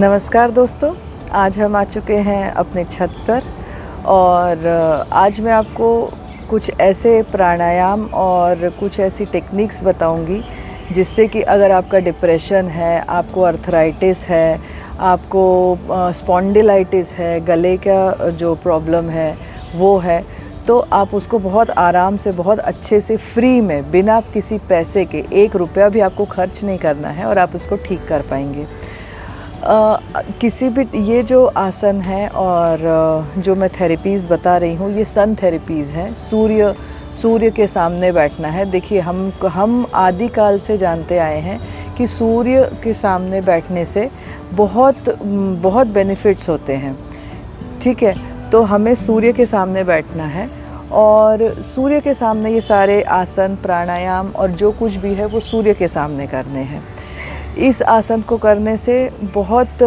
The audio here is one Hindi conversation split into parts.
नमस्कार दोस्तों, आज हम आ चुके हैं अपने छत पर और आज मैं आपको कुछ ऐसे प्राणायाम और कुछ ऐसी टेक्निक्स बताऊंगी जिससे कि अगर आपका डिप्रेशन है, आपको अर्थराइटिस है, आपको स्पॉन्डिलाइटिस है, गले का जो प्रॉब्लम है वो है, तो आप उसको बहुत आराम से, बहुत अच्छे से, फ्री में, बिना किसी पैसे के, 1 रुपया भी आपको खर्च नहीं करना है और आप उसको ठीक कर पाएंगे। किसी भी ये जो आसन है और जो मैं थेरेपीज़ बता रही हूँ, ये सन थेरेपीज़ हैं। सूर्य के सामने बैठना है। देखिए, हम आदिकाल से जानते आए हैं कि सूर्य के सामने बैठने से बहुत बेनिफिट्स होते हैं। ठीक है, तो हमें सूर्य के सामने बैठना है और सूर्य के सामने ये सारे आसन, प्राणायाम और जो कुछ भी है वो सूर्य के सामने करने हैं। इस आसन को करने से बहुत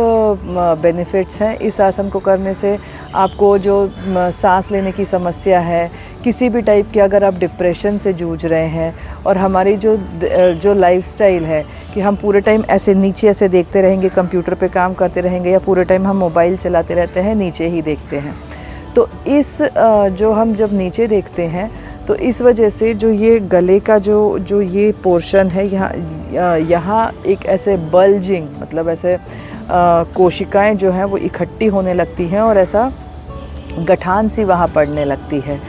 बेनिफिट्स हैं। इस आसन को करने से आपको जो सांस लेने की समस्या है, किसी भी टाइप की, अगर आप डिप्रेशन से जूझ रहे हैं और हमारी जो लाइफस्टाइल है कि हम पूरे टाइम ऐसे नीचे ऐसे देखते रहेंगे, कंप्यूटर पे काम करते रहेंगे या पूरे टाइम हम मोबाइल चलाते रहते हैं, नीचे ही देखते हैं, तो जो हम जब नीचे देखते हैं तो इस वजह से जो ये गले का जो ये पोर्शन है, यहाँ एक ऐसे बल्जिंग, मतलब ऐसे कोशिकाएं जो हैं वो इकट्ठी होने लगती हैं और ऐसा गठान सी वहाँ पड़ने लगती है,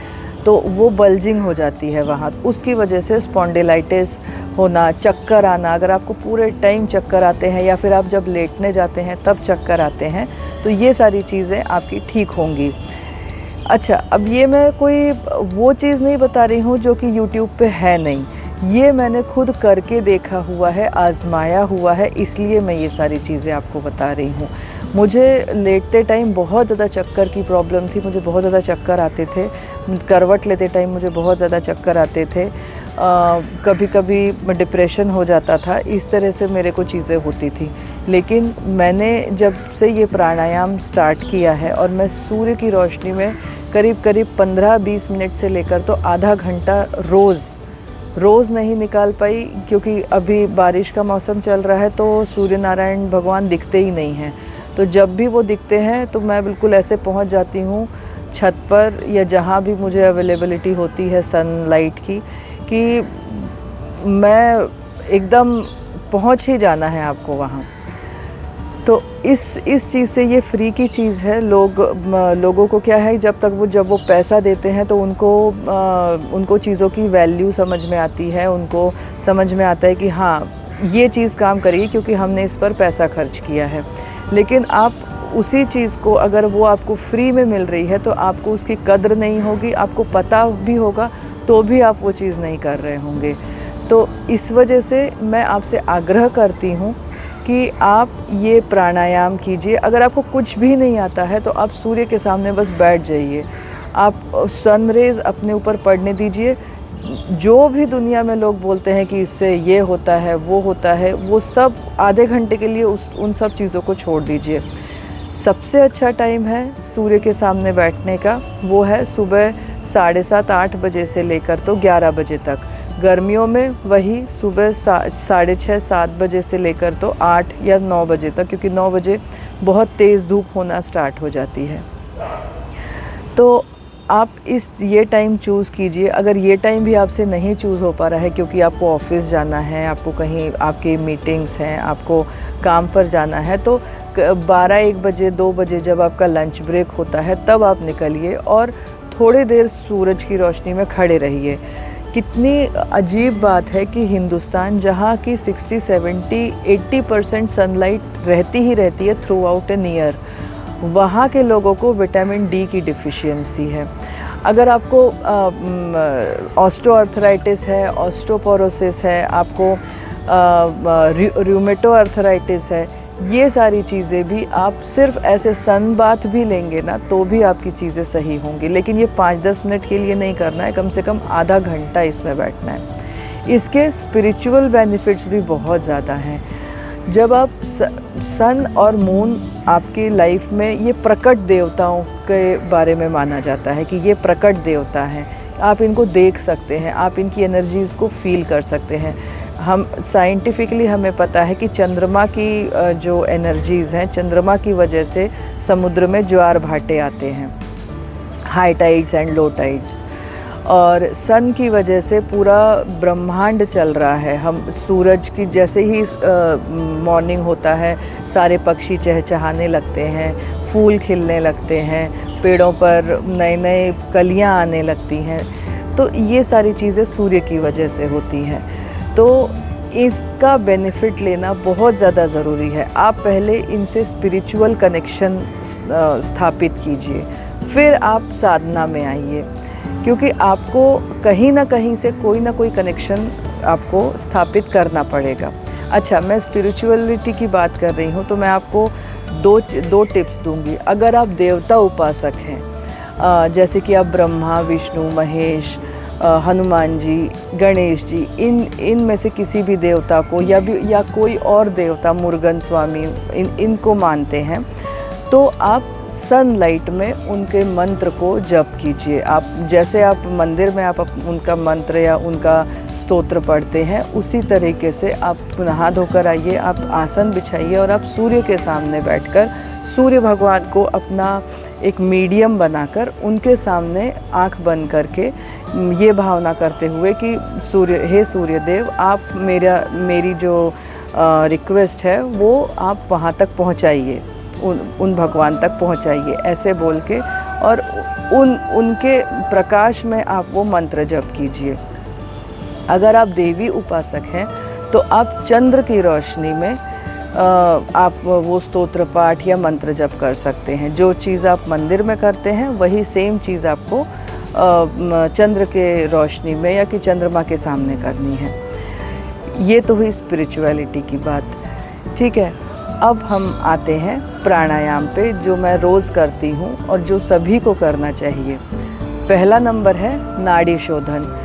तो वो बल्जिंग हो जाती है वहाँ। उसकी वजह से स्पॉन्डिलाइटिस होना, चक्कर आना, अगर आपको पूरे टाइम चक्कर आते हैं या फिर आप जब लेटने जाते हैं तब चक्कर आते हैं, तो ये सारी चीज़ें आपकी ठीक होंगी। अच्छा, अब ये मैं कोई वो चीज़ नहीं बता रही हूँ जो कि यूट्यूब पे है नहीं, ये मैंने खुद करके देखा हुआ है, आजमाया हुआ है, इसलिए मैं ये सारी चीज़ें आपको बता रही हूँ। मुझे लेटते टाइम बहुत ज़्यादा चक्कर की प्रॉब्लम थी, मुझे बहुत ज़्यादा चक्कर आते थे, करवट लेते टाइम मुझे बहुत ज़्यादा चक्कर आते थे, कभी कभी डिप्रेशन हो जाता था, इस तरह से मेरे को चीज़ें होती थी। लेकिन मैंने जब से ये प्राणायाम स्टार्ट किया है और मैं सूर्य की रोशनी में करीब 15-20 मिनट से लेकर तो आधा घंटा रोज़ नहीं निकाल पाई, क्योंकि अभी बारिश का मौसम चल रहा है तो सूर्य नारायण भगवान दिखते ही नहीं हैं। तो जब भी वो दिखते हैं तो मैं बिल्कुल ऐसे पहुंच जाती हूँ छत पर या जहाँ भी मुझे अवेलेबिलिटी होती है सनलाइट की, कि मैं एकदम पहुँच ही जाना है आपको वहाँ। तो इस चीज़ से, ये फ्री की चीज़ है। लोगों को क्या है, जब वो पैसा देते हैं तो उनको चीज़ों की वैल्यू समझ में आती है, उनको समझ में आता है कि हाँ, ये चीज़ काम करेगी क्योंकि हमने इस पर पैसा खर्च किया है। लेकिन आप उसी चीज़ को, अगर वो आपको फ्री में मिल रही है तो आपको उसकी कद्र नहीं होगी, आपको पता भी होगा तो भी आप वो चीज़ नहीं कर रहे होंगे। तो इस वजह से मैं आपसे आग्रह करती हूँ कि आप ये प्राणायाम कीजिए। अगर आपको कुछ भी नहीं आता है तो आप सूर्य के सामने बस बैठ जाइए, आप सनरेज़ अपने ऊपर पड़ने दीजिए। जो भी दुनिया में लोग बोलते हैं कि इससे ये होता है, वो होता है, वो सब आधे घंटे के लिए उन सब चीज़ों को छोड़ दीजिए। सबसे अच्छा टाइम है सूर्य के सामने बैठने का, वो है सुबह 7:30-8 बजे से लेकर तो 11 बजे तक। गर्मियों में वही सुबह 6:30-7 बजे से लेकर तो 8 या 9 बजे तक, क्योंकि 9 बजे बहुत तेज़ धूप होना स्टार्ट हो जाती है। तो आप ये टाइम चूज़ कीजिए। अगर ये टाइम भी आपसे नहीं चूज़ हो पा रहा है क्योंकि आपको ऑफिस जाना है, आपको कहीं आपके मीटिंग्स हैं, आपको काम पर जाना है, तो 12-1 बजे 2 बजे जब आपका लंच ब्रेक होता है तब आप निकलिए और थोड़ी देर सूरज की रोशनी में खड़े रहिए। कितनी अजीब बात है कि हिंदुस्तान, जहाँ की 60-70-80% सनलाइट रहती ही रहती है थ्रू आउट एन ईयर, वहाँ के लोगों को विटामिन डी की डिफिशियंसी है। अगर आपको ऑस्टियोआर्थराइटिस है, ऑस्टियोपोरोसिस है, आपको रूमेटो आर्थराइटिस है, ये सारी चीज़ें भी आप सिर्फ ऐसे सन बाथ भी लेंगे ना तो भी आपकी चीज़ें सही होंगी। लेकिन ये 5-10 मिनट के लिए नहीं करना है, कम से कम आधा घंटा इसमें बैठना है। इसके स्पिरिचुअल बेनिफिट्स भी बहुत ज़्यादा हैं। जब आप सन और मून आपकी लाइफ में, ये प्रकट देवताओं के बारे में माना जाता है कि ये प्रकट देवता हैं, आप इनको देख सकते हैं, आप इनकी एनर्जीज़ को फील कर सकते हैं। हम साइंटिफिकली हमें पता है कि चंद्रमा की जो एनर्जीज़ हैं, चंद्रमा की वजह से समुद्र में ज्वार भाटे आते हैं, high tides and low tides. और सन की वजह से पूरा ब्रह्मांड चल रहा है। हम सूरज की जैसे ही मॉर्निंग होता है, सारे पक्षी चहचहाने लगते हैं, फूल खिलने लगते हैं, पेड़ों पर नए नए कलियां आने लगती हैं। तो ये सारी चीज़ें सूर्य की वजह से होती हैं। तो इसका बेनिफिट लेना बहुत ज़्यादा ज़रूरी है। आप पहले इनसे स्पिरिचुअल कनेक्शन स्थापित कीजिए, फिर आप साधना में आइए, क्योंकि आपको कहीं ना कहीं से कोई ना कोई कनेक्शन आपको स्थापित करना पड़ेगा। अच्छा, मैं स्पिरिचुअलिटी की बात कर रही हूँ तो मैं आपको दो टिप्स दूंगी। अगर आप देवता उपासक हैं, जैसे कि आप ब्रह्मा, विष्णु, महेश, हनुमान जी, गणेश जी, इन में से किसी भी देवता को या कोई और देवता, मुरुगन स्वामी, इनको मानते हैं, तो आप सनलाइट में उनके मंत्र को जप कीजिए। आप जैसे आप मंदिर में आप उनका मंत्र या उनका स्तोत्र पढ़ते हैं, उसी तरीके से आप नहा धोकर आइए, आप आसन बिछाइए और आप सूर्य के सामने बैठकर सूर्य भगवान को अपना एक मीडियम बनाकर उनके सामने आंख बंद करके ये भावना करते हुए कि हे सूर्यदेव, आप मेरी जो रिक्वेस्ट है वो आप वहाँ तक पहुँचाइए, उन भगवान तक पहुँचाइए, ऐसे बोल के, और उनके प्रकाश में आप वो मंत्र जप कीजिए। अगर आप देवी उपासक हैं तो आप चंद्र की रोशनी में आप वो स्तोत्र पाठ या मंत्र जप कर सकते हैं। जो चीज़ आप मंदिर में करते हैं वही सेम चीज़ आपको चंद्र के रोशनी में या कि चंद्रमा के सामने करनी है। ये तो हुई स्पिरिचुअलिटी की बात, ठीक है। अब हम आते हैं प्राणायाम पे, जो मैं रोज़ करती हूँ और जो सभी को करना चाहिए। पहला नंबर है नाड़ी शोधन।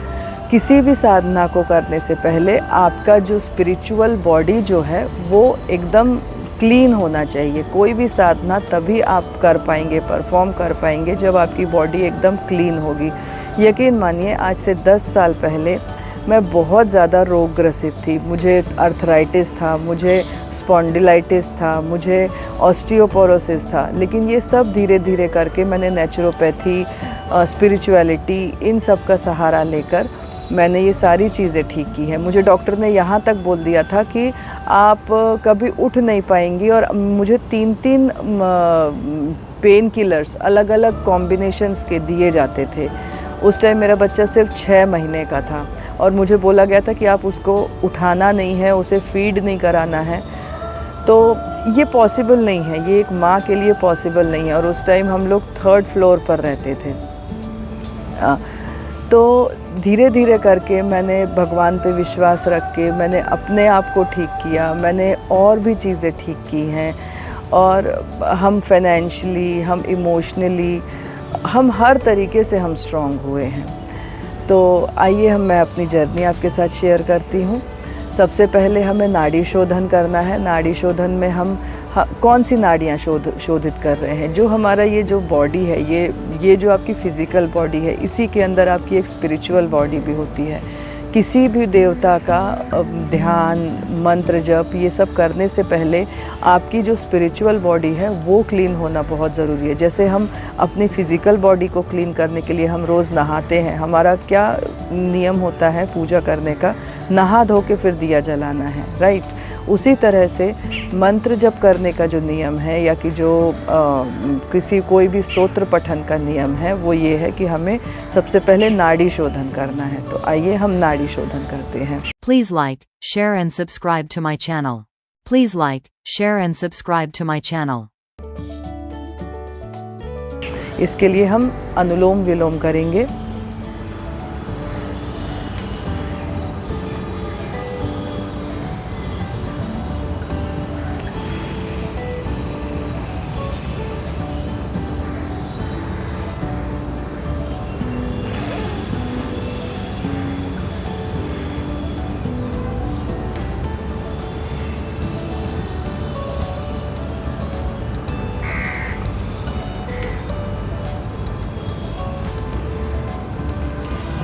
किसी भी साधना को करने से पहले आपका जो स्पिरिचुअल बॉडी जो है वो एकदम क्लीन होना चाहिए। कोई भी साधना तभी आप कर पाएंगे, परफॉर्म कर पाएंगे, जब आपकी बॉडी एकदम क्लीन होगी। यकीन मानिए, आज से 10 साल पहले मैं बहुत ज़्यादा रोग ग्रसित थी। मुझे अर्थराइटिस था, मुझे स्पॉन्डिलाइटिस था, मुझे ऑस्टियोपोरोसिस था, लेकिन ये सब धीरे धीरे करके मैंने नेचुरोपैथी, स्पिरिचुअलिटी, इन सब का सहारा लेकर मैंने ये सारी चीज़ें ठीक की हैं। मुझे डॉक्टर ने यहाँ तक बोल दिया था कि आप कभी उठ नहीं पाएंगी, और मुझे 3 पेन किलर्स अलग अलग कॉम्बिनेशंस के दिए जाते थे। उस टाइम मेरा बच्चा सिर्फ 6 महीने का था और मुझे बोला गया था कि आप उसको उठाना नहीं है, उसे फीड नहीं कराना है। तो ये पॉसिबल नहीं है, ये एक माँ के लिए पॉसिबल नहीं है। और उस टाइम हम लोग 3rd फ्लोर पर रहते थे। तो धीरे धीरे करके मैंने भगवान पे विश्वास रख के मैंने अपने आप को ठीक किया, मैंने और भी चीज़ें ठीक की हैं, और हम फाइनेंशियली, हम इमोशनली, हम हर तरीके से हम स्ट्रॉन्ग हुए हैं। तो आइए मैं अपनी जर्नी आपके साथ शेयर करती हूँ। सबसे पहले हमें नाड़ी शोधन करना है। नाड़ी शोधन में हम कौन सी नाड़ियाँ शोधित कर रहे हैं। जो हमारा ये जो बॉडी है, ये जो आपकी फ़िज़िकल बॉडी है, इसी के अंदर आपकी एक स्पिरिचुअल बॉडी भी होती है। किसी भी देवता का ध्यान, मंत्र जप, ये सब करने से पहले आपकी जो स्पिरिचुअल बॉडी है वो क्लीन होना बहुत ज़रूरी है। जैसे हम अपनी फ़िज़िकल बॉडी को क्लीन करने के लिए हम रोज़ नहाते हैं, हमारा क्या नियम होता है पूजा करने का, नहा धो के फिर दिया जलाना है, राइट। उसी तरह से मंत्र जप करने का जो नियम है, या कि जो कोई भी स्तोत्र पठन का नियम है, वो ये है कि हमें सबसे पहले नाड़ी शोधन करना है। तो आइए हम नाड़ी शोधन करते हैं। Please like, share and subscribe to my channel. Please like, share and subscribe to my channel. इसके लिए हम अनुलोम विलोम करेंगे।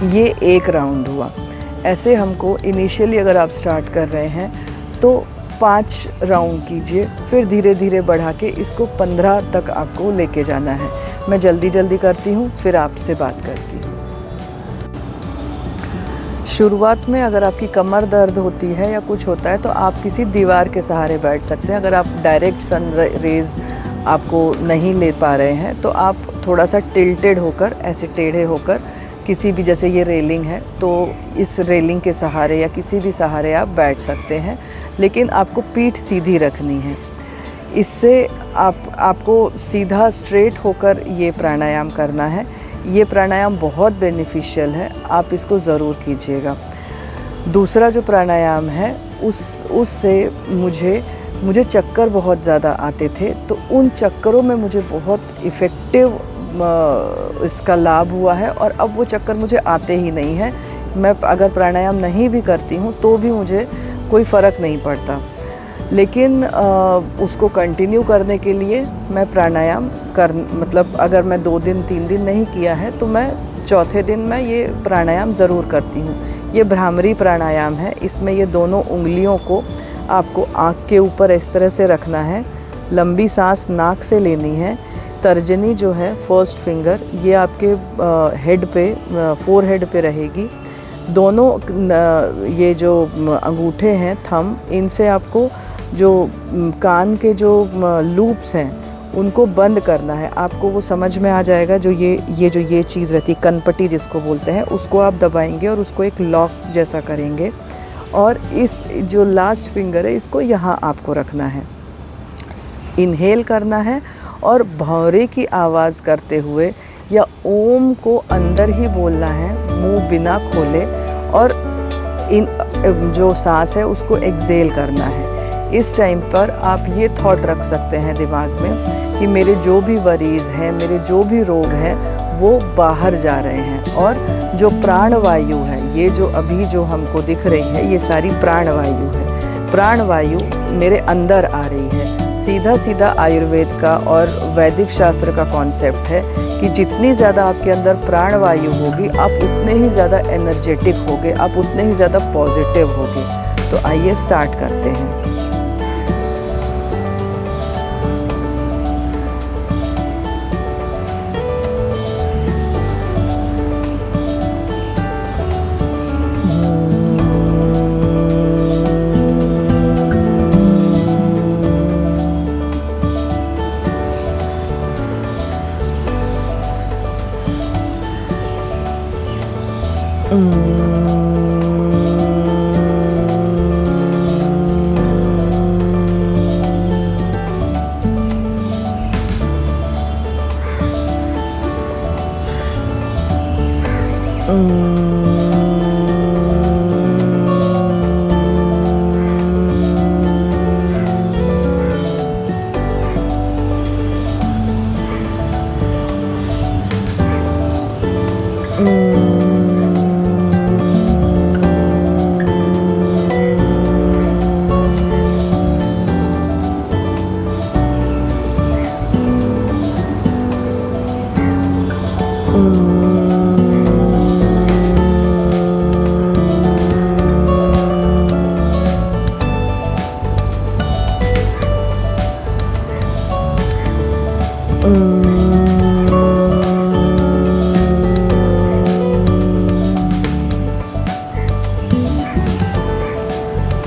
ये एक राउंड हुआ। ऐसे हमको इनिशियली अगर आप स्टार्ट कर रहे हैं तो 5 राउंड कीजिए, फिर धीरे धीरे बढ़ा के इसको 15 तक आपको लेके जाना है। मैं जल्दी जल्दी करती हूँ, फिर आपसे बात करती हूँ। शुरुआत में अगर आपकी कमर दर्द होती है या कुछ होता है तो आप किसी दीवार के सहारे बैठ सकते हैं। अगर आप डायरेक्ट सन रेज़ आपको नहीं ले पा रहे हैं तो आप थोड़ा सा टिल्टेड होकर, ऐसे टेढ़े होकर किसी भी, जैसे ये रेलिंग है तो इस रेलिंग के सहारे या किसी भी सहारे आप बैठ सकते हैं, लेकिन आपको पीठ सीधी रखनी है। इससे आपको सीधा स्ट्रेट होकर ये प्राणायाम करना है। ये प्राणायाम बहुत बेनिफिशियल है, आप इसको ज़रूर कीजिएगा। दूसरा जो प्राणायाम है उससे मुझे चक्कर बहुत ज़्यादा आते थे, तो उन चक्करों में मुझे बहुत इफ़ेक्टिव इसका लाभ हुआ है और अब वो चक्कर मुझे आते ही नहीं हैं। मैं अगर प्राणायाम नहीं भी करती हूँ तो भी मुझे कोई फ़र्क नहीं पड़ता, लेकिन उसको कंटिन्यू करने के लिए मैं प्राणायाम मतलब अगर मैं 2 दिन 3 दिन नहीं किया है तो मैं चौथे दिन मैं ये प्राणायाम ज़रूर करती हूँ। ये भ्रामरी प्राणायाम है। इसमें ये दोनों उंगलियों को आपको आँख के ऊपर इस तरह से रखना है, लंबी सांस नाक से लेनी है। तर्जनी जो है, फर्स्ट फिंगर, ये आपके हेड पे, फोरहेड पे रहेगी। दोनों ये जो अंगूठे हैं, थंब, इनसे आपको जो कान के जो लूप्स हैं उनको बंद करना है। आपको वो समझ में आ जाएगा। जो ये चीज़ रहती है, कनपट्टी जिसको बोलते हैं, उसको आप दबाएंगे और उसको एक लॉक जैसा करेंगे और इस जो लास्ट फिंगर है इसको यहाँ आपको रखना है। इनहेल करना है और भौरे की आवाज़ करते हुए या ओम को अंदर ही बोलना है, मुंह बिना खोले, और जो सांस है उसको एक्सेल करना है। इस टाइम पर आप ये थॉट रख सकते हैं दिमाग में कि मेरे जो भी वरीज़ हैं, मेरे जो भी रोग हैं वो बाहर जा रहे हैं, और जो प्राणवायु है, ये जो अभी जो हमको दिख रही है, ये सारी प्राणवायु है। प्राणवायु मेरे अंदर आ रही है। सीधा सीधा आयुर्वेद का और वैदिक शास्त्र का कॉन्सेप्ट है कि जितनी ज़्यादा आपके अंदर प्राणवायु होगी आप उतने ही ज़्यादा एनर्जेटिक होगे, आप उतने ही ज़्यादा पॉजिटिव होगे। तो आइए स्टार्ट करते हैं।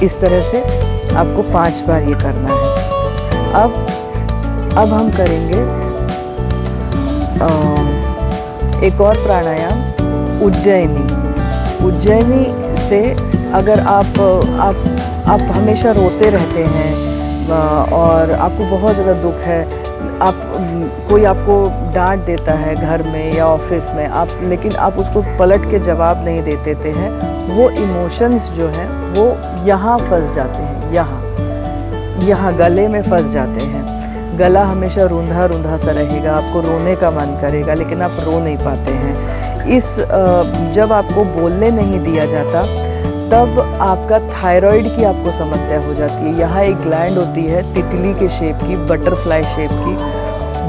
इस तरह से आपको 5 बार ये करना है। अब हम करेंगे एक और प्राणायाम, उज्जैनी से अगर आप हमेशा रोते रहते हैं और आपको बहुत ज़्यादा दुख है, कोई आपको डांट देता है घर में या ऑफिस में, लेकिन आप उसको पलट के जवाब नहीं देते हैं, वो इमोशंस जो हैं वो यहाँ फंस जाते हैं, यहाँ गले में फंस जाते हैं। गला हमेशा रूंधा रूंधा सा रहेगा, आपको रोने का मन करेगा लेकिन आप रो नहीं पाते हैं। जब आपको बोलने नहीं दिया जाता तब आपका थायराइड की आपको समस्या हो जाती है। यहाँ एक ग्लैंड होती है तितली के शेप की, बटरफ्लाई शेप की,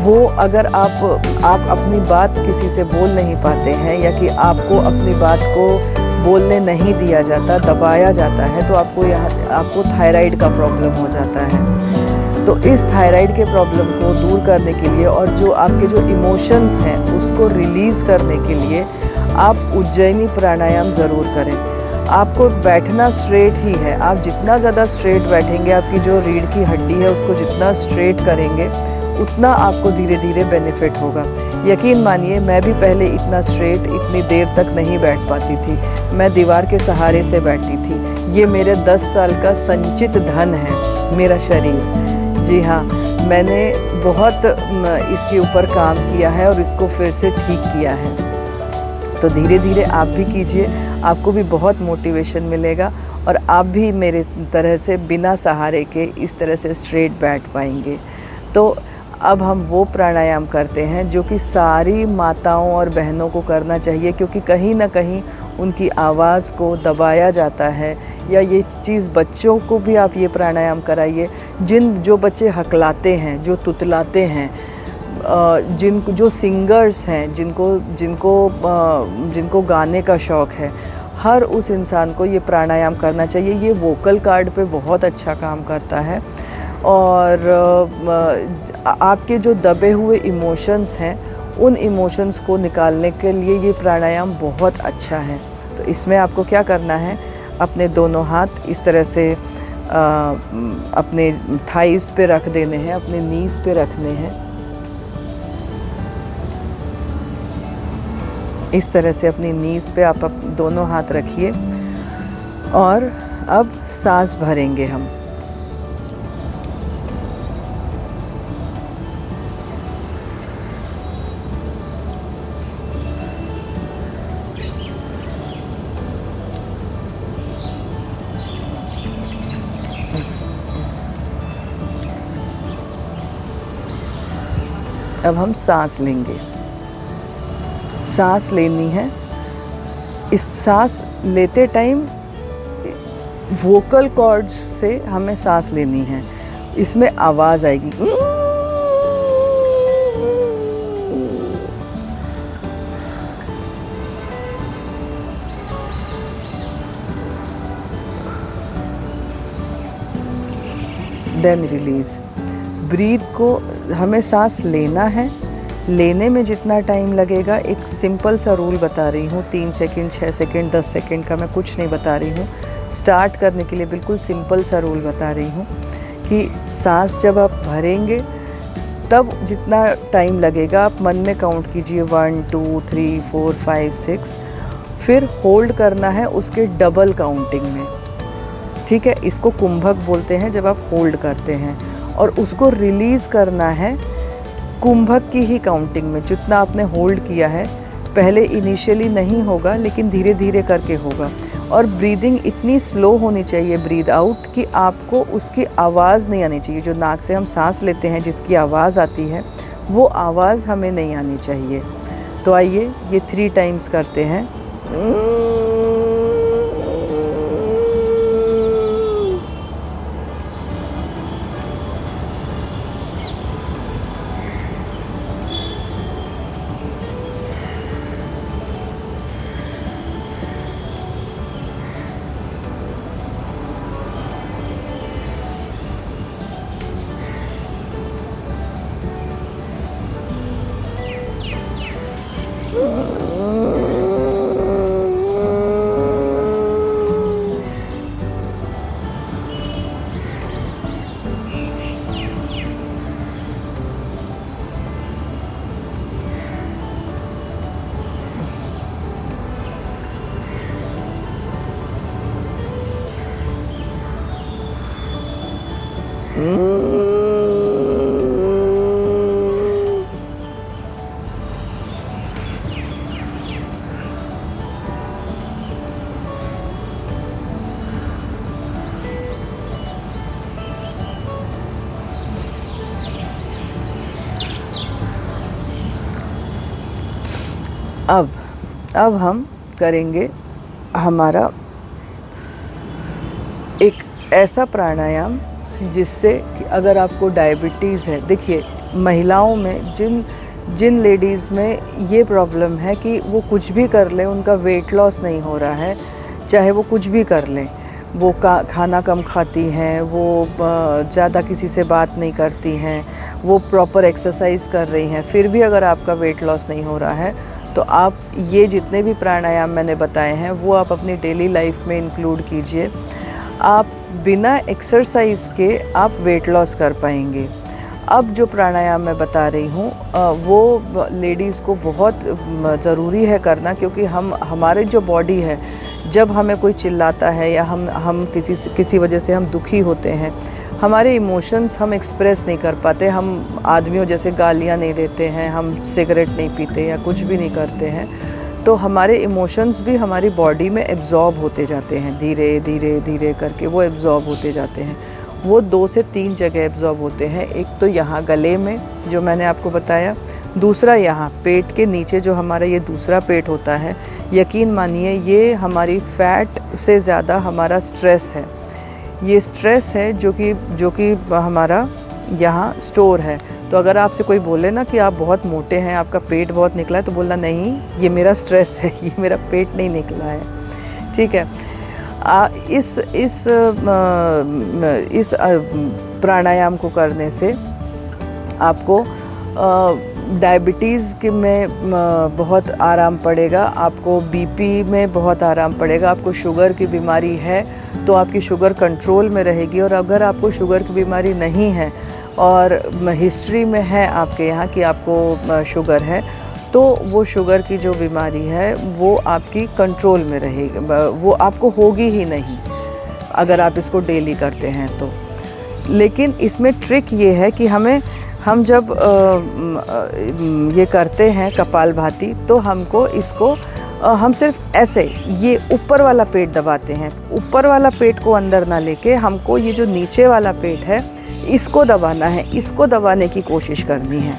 वो अगर आप अपनी बात किसी से बोल नहीं पाते हैं या कि आपको अपनी बात को बोलने नहीं दिया जाता, दबाया जाता है, तो आपको थायराइड का प्रॉब्लम हो जाता है। तो इस थायराइड के प्रॉब्लम को दूर करने के लिए और जो आपके जो इमोशंस हैं उसको रिलीज़ करने के लिए आप उज्जैनी प्राणायाम ज़रूर करें। आपको बैठना स्ट्रेट ही है, आप जितना ज़्यादा स्ट्रेट बैठेंगे, आपकी जो रीढ़ की हड्डी है उसको जितना स्ट्रेट करेंगे उतना आपको धीरे धीरे बेनिफिट होगा। यकीन मानिए, मैं भी पहले इतना स्ट्रेट इतनी देर तक नहीं बैठ पाती थी, मैं दीवार के सहारे से बैठती थी। ये मेरे 10 साल का संचित धन है, मेरा शरीर। जी हाँ, मैंने बहुत इसके ऊपर काम किया है और इसको फिर से ठीक किया है। तो धीरे धीरे आप भी कीजिए, आपको भी बहुत मोटिवेशन मिलेगा और आप भी मेरे तरह से बिना सहारे के इस तरह से स्ट्रेट बैठ पाएंगे। तो अब हम वो प्राणायाम करते हैं जो कि सारी माताओं और बहनों को करना चाहिए, क्योंकि कहीं ना कहीं उनकी आवाज़ को दबाया जाता है। या ये चीज़ बच्चों को भी आप ये प्राणायाम कराइए, जो बच्चे हकलाते हैं, जो तुतलाते हैं, जो सिंगर्स हैं, जिनको गाने का शौक़ है, हर उस इंसान को ये प्राणायाम करना चाहिए। ये वोकल कार्ड पे बहुत अच्छा काम करता है और आपके जो दबे हुए इमोशंस हैं उन इमोशंस को निकालने के लिए ये प्राणायाम बहुत अच्छा है। तो इसमें आपको क्या करना है, अपने दोनों हाथ इस तरह से अपने थाइस पे रख देने हैं, अपने नीज़ पे रखने हैं। इस तरह से अपनी नीज़ पे आप दोनों हाथ रखिए और अब सांस भरेंगे हम। अब हम सांस लेंगे। सांस लेनी है। इस सांस लेते टाइम वोकल कॉर्ड्स से हमें सांस लेनी है। इसमें आवाज़ आएगी, देन रिलीज़। ब्रीथ को हमें सांस लेना है, लेने में जितना टाइम लगेगा, एक सिंपल सा रूल बता रही हूँ, 3 सेकंड, 6 सेकंड, 10 सेकंड का मैं कुछ नहीं बता रही हूँ। स्टार्ट करने के लिए बिल्कुल सिंपल सा रूल बता रही हूँ कि सांस जब आप भरेंगे तब जितना टाइम लगेगा आप मन में काउंट कीजिए, 1 2 3 4 5 6, फिर होल्ड करना है उसके डबल काउंटिंग में। ठीक है, इसको कुंभक बोलते हैं जब आप होल्ड करते हैं, और उसको रिलीज़ करना है कुंभक की ही काउंटिंग में। जितना आपने होल्ड किया है, पहले इनिशियली नहीं होगा लेकिन धीरे धीरे करके होगा। और ब्रीदिंग इतनी स्लो होनी चाहिए, ब्रीद आउट, कि आपको उसकी आवाज़ नहीं आनी चाहिए। जो नाक से हम सांस लेते हैं जिसकी आवाज़ आती है, वो आवाज़ हमें नहीं आनी चाहिए। तो आइए ये 3 टाइम्स करते हैं। अब हम करेंगे हमारा एक ऐसा प्राणायाम जिससे कि अगर आपको डायबिटीज़ है, देखिए महिलाओं में जिन लेडीज़ में ये प्रॉब्लम है कि वो कुछ भी कर लें, उनका वेट लॉस नहीं हो रहा है, चाहे वो कुछ भी कर लें, वो खाना कम खाती हैं, वो ज़्यादा किसी से बात नहीं करती हैं, वो प्रॉपर एक्सरसाइज कर रही हैं, फिर भी अगर आपका वेट लॉस नहीं हो रहा है, तो आप ये जितने भी प्राणायाम मैंने बताए हैं वो आप अपनी डेली लाइफ में इंक्लूड कीजिए। आप बिना एक्सरसाइज के आप वेट लॉस कर पाएंगे। अब जो प्राणायाम मैं बता रही हूँ वो लेडीज़ को बहुत ज़रूरी है करना, क्योंकि हमारे जो बॉडी है, जब हमें कोई चिल्लाता है या हम किसी वजह से हम दुखी होते हैं, हमारे इमोशंस हम एक्सप्रेस नहीं कर पाते, हम आदमियों जैसे गालियाँ नहीं देते हैं, हम सिगरेट नहीं पीते या कुछ भी नहीं करते हैं, तो हमारे इमोशंस भी हमारी बॉडी में एब्जॉर्ब होते जाते हैं, धीरे धीरे धीरे करके वो एब्जॉर्ब होते जाते हैं। वो 2 से 3 जगह एब्जॉर्ब होते हैं। एक तो यहाँ गले में जो मैंने आपको बताया, दूसरा यहाँ पेट के नीचे जो हमारा ये दूसरा पेट होता है, यकीन मानिए ये हमारी फ़ैट से ज़्यादा हमारा स्ट्रेस है। ये स्ट्रेस है जो कि हमारा यहाँ स्टोर है। तो अगर आपसे कोई बोले ना कि आप बहुत मोटे हैं, आपका पेट बहुत निकला है, तो बोलना नहीं, ये मेरा स्ट्रेस है, ये मेरा पेट नहीं निकला है। ठीक है। इस प्राणायाम को करने से आपको डायबिटीज़ के में बहुत आराम पड़ेगा, आपको बीपी में बहुत आराम पड़ेगा। आपको शुगर की बीमारी है तो आपकी शुगर कंट्रोल में रहेगी, और अगर आपको शुगर की बीमारी नहीं है और हिस्ट्री में है आपके यहाँ कि आपको शुगर है, तो वो शुगर की जो बीमारी है वो आपकी कंट्रोल में रहेगी, वो आपको होगी ही नहीं अगर आप इसको डेली करते हैं तो। लेकिन इसमें ट्रिक ये है कि हम जब ये करते हैं कपालभाति, तो हमको इसको हम सिर्फ ऐसे ये ऊपर वाला पेट दबाते हैं, ऊपर वाला पेट को अंदर ना लेके हमको ये जो नीचे वाला पेट है इसको दबाना है, इसको दबाने की कोशिश करनी है।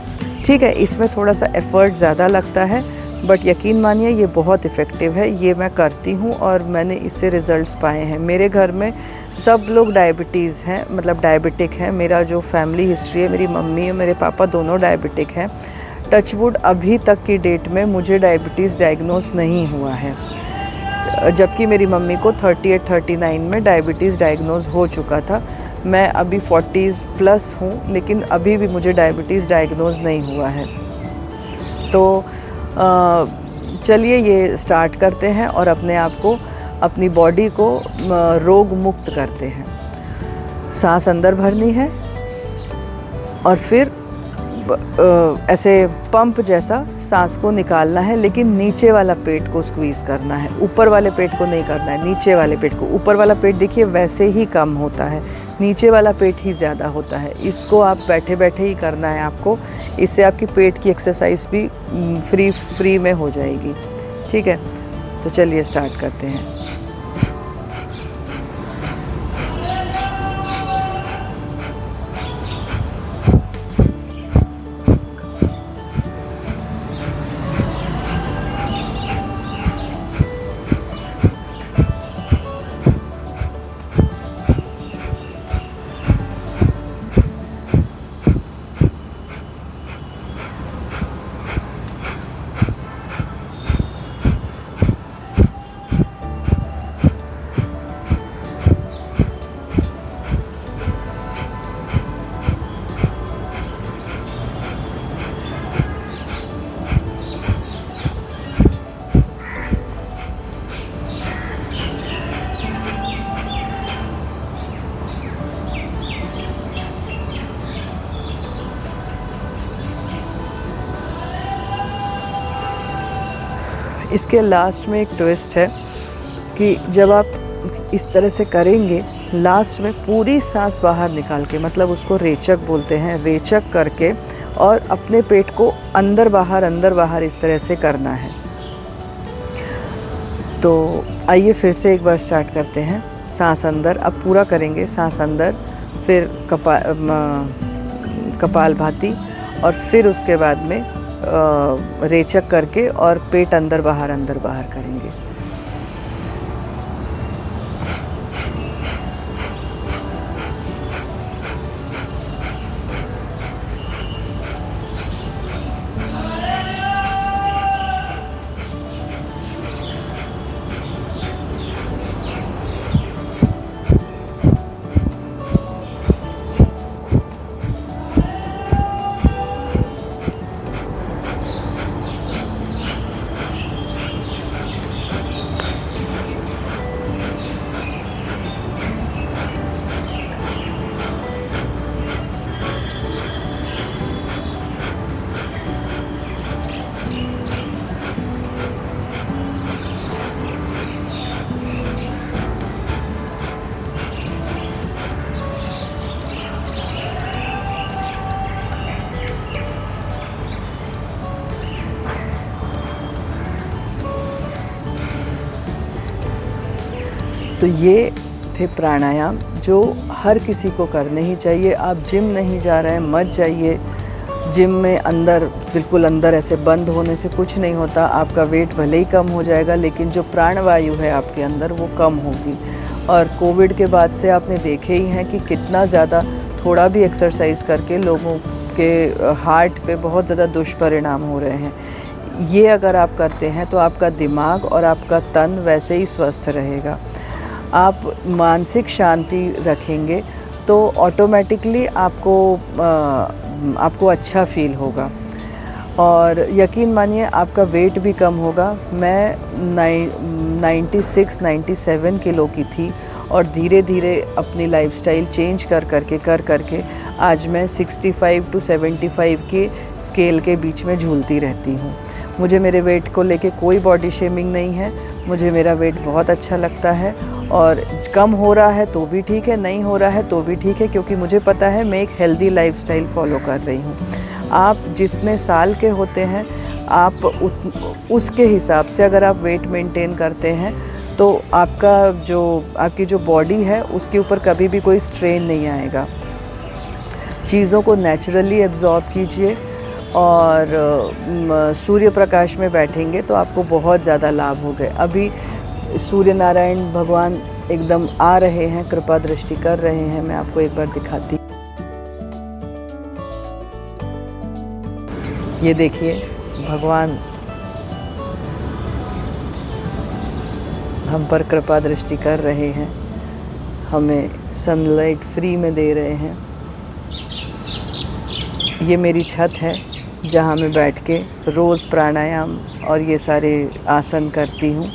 ठीक है। इसमें थोड़ा सा एफ़र्ट ज़्यादा लगता है, बट यकीन मानिए ये बहुत इफ़ेक्टिव है। ये मैं करती हूँ और मैंने इससे रिज़ल्ट्स पाए हैं। मेरे घर में सब लोग डायबिटीज़ हैं, मतलब डायबिटिक हैं। मेरा जो फैमिली हिस्ट्री है, मेरी मम्मी और मेरे पापा दोनों डायबिटिक हैं। टचवुड अभी तक की डेट में मुझे डायबिटीज़ डायग्नोस नहीं हुआ है, जबकि मेरी मम्मी को 38-39 में डायबिटीज़ डायग्नोस हो चुका था। मैं अभी 40s प्लस हूँ, लेकिन अभी भी मुझे डायबिटीज़ डायग्नोज नहीं हुआ है। तो चलिए ये स्टार्ट करते हैं और अपने आप को, अपनी बॉडी को रोग मुक्त करते हैं। सांस अंदर भरनी है और फिर ऐसे पंप जैसा सांस को निकालना है, लेकिन नीचे वाला पेट को स्क्वीज़ करना है, ऊपर वाले पेट को नहीं करना है, नीचे वाले पेट को। ऊपर वाला पेट देखिए वैसे ही कम होता है, नीचे वाला पेट ही ज़्यादा होता है। इसको आप बैठे बैठे ही करना है आपको, इससे आपकी पेट की एक्सरसाइज भी फ्री में हो जाएगी। ठीक है। तो चलिए स्टार्ट करते हैं। इसके लास्ट में एक ट्विस्ट है कि जब आप इस तरह से करेंगे, लास्ट में पूरी सांस बाहर निकाल के, मतलब उसको रेचक बोलते हैं, रेचक करके और अपने पेट को अंदर बाहर इस तरह से करना है। तो आइए फिर से एक बार स्टार्ट करते हैं। सांस अंदर, अब पूरा करेंगे सांस अंदर, फिर कपालभाति, और फिर उसके बाद में रेचक करके और पेट अंदर बाहर करेंगे। तो ये थे प्राणायाम जो हर किसी को करने ही चाहिए। आप जिम नहीं जा रहे हैं, मत जाइए। जिम में अंदर, बिल्कुल अंदर ऐसे बंद होने से कुछ नहीं होता। आपका वेट भले ही कम हो जाएगा, लेकिन जो प्राणवायु है आपके अंदर वो कम होगी। और कोविड के बाद से आपने देखे ही हैं कि कितना ज़्यादा थोड़ा भी एक्सरसाइज करके लोगों के हार्ट पे बहुत ज़्यादा दुष्परिणाम हो रहे हैं। ये अगर आप करते हैं तो आपका दिमाग और आपका तन वैसे ही स्वस्थ रहेगा। आप मानसिक शांति रखेंगे तो ऑटोमेटिकली आपको अच्छा फील होगा। और यकीन मानिए आपका वेट भी कम होगा। मैं 96-97 किलो की थी और धीरे धीरे अपनी लाइफस्टाइल चेंज कर करके आज मैं 65 to 75 के स्केल के बीच में झूलती रहती हूँ। मुझे मेरे वेट को लेके कोई बॉडी शेमिंग नहीं है। मुझे मेरा वेट बहुत अच्छा लगता है और कम हो रहा है तो भी ठीक है, नहीं हो रहा है तो भी ठीक है, क्योंकि मुझे पता है मैं एक हेल्दी लाइफस्टाइल फॉलो कर रही हूँ। आप जितने साल के होते हैं आप उसके हिसाब से अगर आप वेट मेंटेन करते हैं तो आपकी जो बॉडी है उसके ऊपर कभी भी कोई स्ट्रेन नहीं आएगा। चीज़ों को नेचुरली एब्जॉर्ब कीजिए और सूर्य प्रकाश में बैठेंगे तो आपको बहुत ज़्यादा लाभ हो गए। अभी सूर्य नारायण भगवान एकदम आ रहे हैं, कृपा दृष्टि कर रहे हैं। मैं आपको एक बार दिखाती, ये देखिए भगवान हम पर कृपा दृष्टि कर रहे हैं, हमें सनलाइट फ्री में दे रहे हैं। ये मेरी छत है जहाँ मैं बैठ के रोज़ प्राणायाम और ये सारे आसन करती हूँ।